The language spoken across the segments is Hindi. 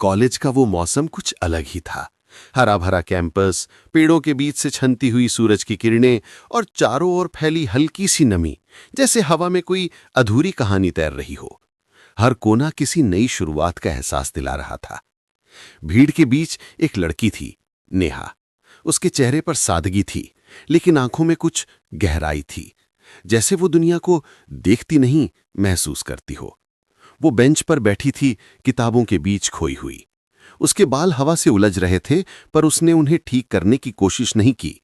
कॉलेज का वो मौसम कुछ अलग ही था। हरा भरा कैंपस, पेड़ों के बीच से छनती हुई सूरज की किरणें और चारों ओर फैली हल्की सी नमी, जैसे हवा में कोई अधूरी कहानी तैर रही हो। हर कोना किसी नई शुरुआत का एहसास दिला रहा था। भीड़ के बीच एक लड़की थी, नेहा। उसके चेहरे पर सादगी थी, लेकिन आंखों में कुछ गहराई थी, जैसे वो दुनिया को देखती नहीं, महसूस करती हो। वो बेंच पर बैठी थी, किताबों के बीच खोई हुई। उसके बाल हवा से उलझ रहे थे, पर उसने उन्हें ठीक करने की कोशिश नहीं की,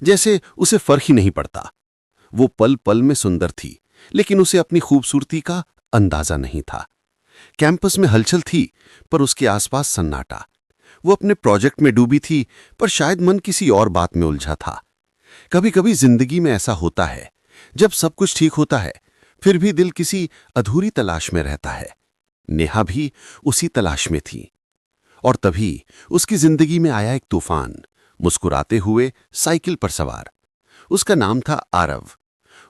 जैसे उसे फर्क ही नहीं पड़ता। वो पल पल में सुंदर थी, लेकिन उसे अपनी खूबसूरती का अंदाजा नहीं था। कैंपस में हलचल थी, पर उसके आसपास सन्नाटा। वो अपने प्रोजेक्ट में डूबी थी, पर शायद मन किसी और बात में उलझा था। कभी कभी जिंदगी में ऐसा होता है, जब सब कुछ ठीक होता है, फिर भी दिल किसी अधूरी तलाश में रहता है। नेहा भी उसी तलाश में थी। और तभी उसकी जिंदगी में आया एक तूफान, मुस्कुराते हुए साइकिल पर सवार। उसका नाम था आरव।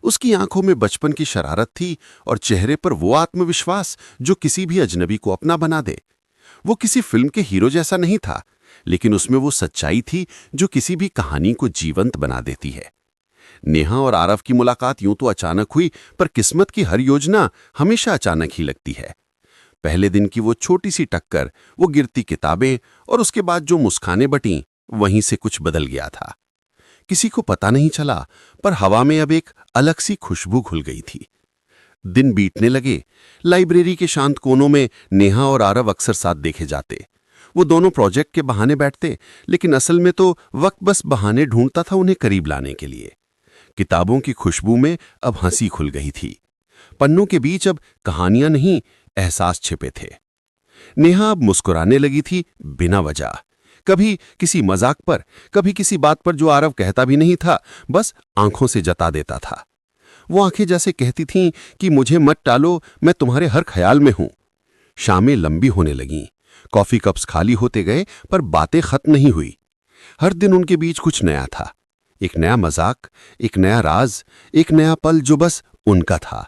उसकी आंखों में बचपन की शरारत थी और चेहरे पर वो आत्मविश्वास जो किसी भी अजनबी को अपना बना दे। वो किसी फिल्म के हीरो जैसा नहीं था, लेकिन उसमें वो सच्चाई थी जो किसी भी कहानी को जीवंत बना देती है। नेहा और आरव की मुलाकात यूं तो अचानक हुई, पर किस्मत की हर योजना हमेशा अचानक ही लगती है। पहले दिन की वो छोटी सी टक्कर, वो गिरती किताबें और उसके बाद जो मुस्कानें बटीं, वहीं से कुछ बदल गया था। किसी को पता नहीं चला, पर हवा में अब एक अलग सी खुशबू घुल गई थी। दिन बीतने लगे। लाइब्रेरी के शांत कोनों में नेहा और आरव अक्सर साथ देखे जाते। वो दोनों प्रोजेक्ट के बहाने बैठते, लेकिन असल में तो वक्त बस बहाने ढूंढता था उन्हें करीब लाने के लिए। किताबों की खुशबू में अब हंसी खुल गई थी। पन्नों के बीच अब कहानियां नहीं, एहसास छिपे थे। नेहा अब मुस्कुराने लगी थी बिना वजह, कभी किसी मजाक पर, कभी किसी बात पर जो आरव कहता भी नहीं था, बस आंखों से जता देता था। वो आंखें जैसे कहती थीं कि मुझे मत टालो, मैं तुम्हारे हर ख्याल में हूं। शामें लंबी होने लगीं, कॉफी कप्स खाली होते गए, पर बातें खत्म नहीं हुई। हर दिन उनके बीच कुछ नया था, एक नया मजाक, एक नया राज, एक नया पल जो बस उनका था।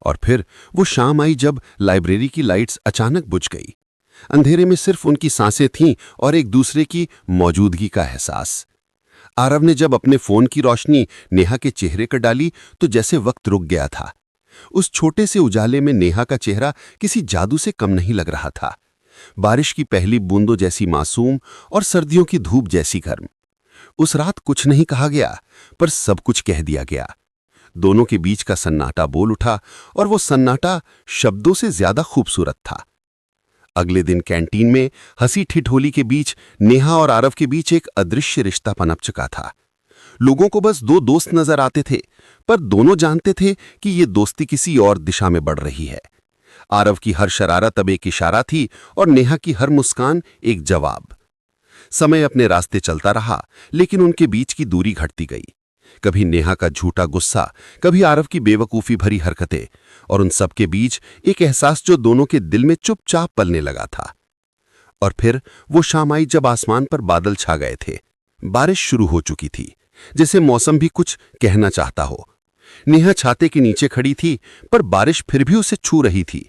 और फिर वो शाम आई जब लाइब्रेरी की लाइट्स अचानक बुझ गई। अंधेरे में सिर्फ उनकी सांसें थीं और एक दूसरे की मौजूदगी का एहसास। आरव ने जब अपने फोन की रोशनी नेहा के चेहरे पर डाली, तो जैसे वक्त रुक गया था। उस छोटे से उजाले में नेहा का चेहरा किसी जादू से कम नहीं लग रहा था। बारिश की पहली बूंदों जैसी मासूम और सर्दियों की धूप जैसी गर्म। उस रात कुछ नहीं कहा गया, पर सब कुछ कह दिया गया। दोनों के बीच का सन्नाटा बोल उठा, और वो सन्नाटा शब्दों से ज्यादा खूबसूरत था। अगले दिन कैंटीन में हंसी ठिठोली के बीच नेहा और आरव के बीच एक अदृश्य रिश्ता पनप चुका था। लोगों को बस दो दोस्त नजर आते थे, पर दोनों जानते थे कि ये दोस्ती किसी और दिशा में बढ़ रही है। आरव की हर शरारत अब एक इशारा थी, और नेहा की हर मुस्कान एक जवाब। समय अपने रास्ते चलता रहा, लेकिन उनके बीच की दूरी घटती गई। कभी नेहा का झूठा गुस्सा, कभी आरव की बेवकूफी भरी हरकतें, और उन सब के बीच एक एहसास जो दोनों के दिल में चुपचाप पलने लगा था। और फिर वो शाम आई जब आसमान पर बादल छा गए थे। बारिश शुरू हो चुकी थी, जैसे मौसम भी कुछ कहना चाहता हो। नेहा छाते के नीचे खड़ी थी, पर बारिश फिर भी उसे छू रही थी।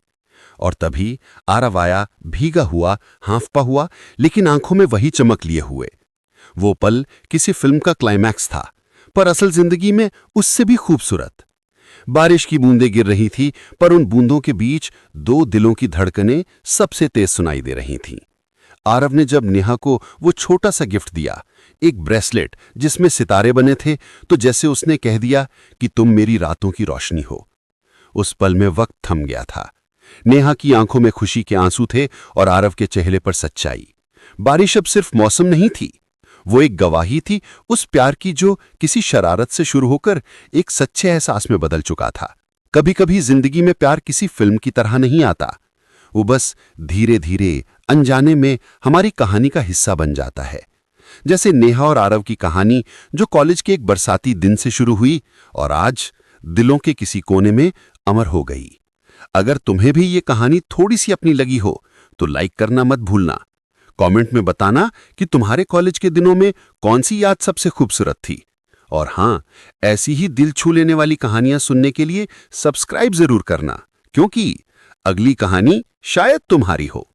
और तभी आरव आया, भीगा हुआ, हांफता हुआ, लेकिन आंखों में वही चमक लिए हुए। वो पल किसी फिल्म का क्लाइमैक्स था, पर असल जिंदगी में उससे भी खूबसूरत। बारिश की बूंदें गिर रही थी, पर उन बूंदों के बीच दो दिलों की धड़कनें सबसे तेज सुनाई दे रही थीं। आरव ने जब नेहा को वो छोटा सा गिफ्ट दिया, एक ब्रेसलेट जिसमें सितारे बने थे, तो जैसे उसने कह दिया कि तुम मेरी रातों की रोशनी हो। उस पल में वक्त थम गया था। नेहा की आंखों में खुशी के आंसू थे, और आरव के चेहरे पर सच्चाई। बारिश अब सिर्फ मौसम नहीं थी, वो एक गवाही थी उस प्यार की जो किसी शरारत से शुरू होकर एक सच्चे एहसास में बदल चुका था। कभी कभी जिंदगी में प्यार किसी फिल्म की तरह नहीं आता, वो बस धीरे धीरे अनजाने में हमारी कहानी का हिस्सा बन जाता है। जैसे नेहा और आरव की कहानी, जो कॉलेज के एक बरसाती दिन से शुरू हुई और आज दिलों के किसी कोने में अमर हो गई। अगर तुम्हें भी ये कहानी थोड़ी सी अपनी लगी हो, तो लाइक करना मत भूलना। कमेंट में बताना कि तुम्हारे कॉलेज के दिनों में कौन सी याद सबसे खूबसूरत थी। और हां, ऐसी ही दिल छू लेने वाली कहानियां सुनने के लिए सब्सक्राइब जरूर करना, क्योंकि अगली कहानी शायद तुम्हारी हो।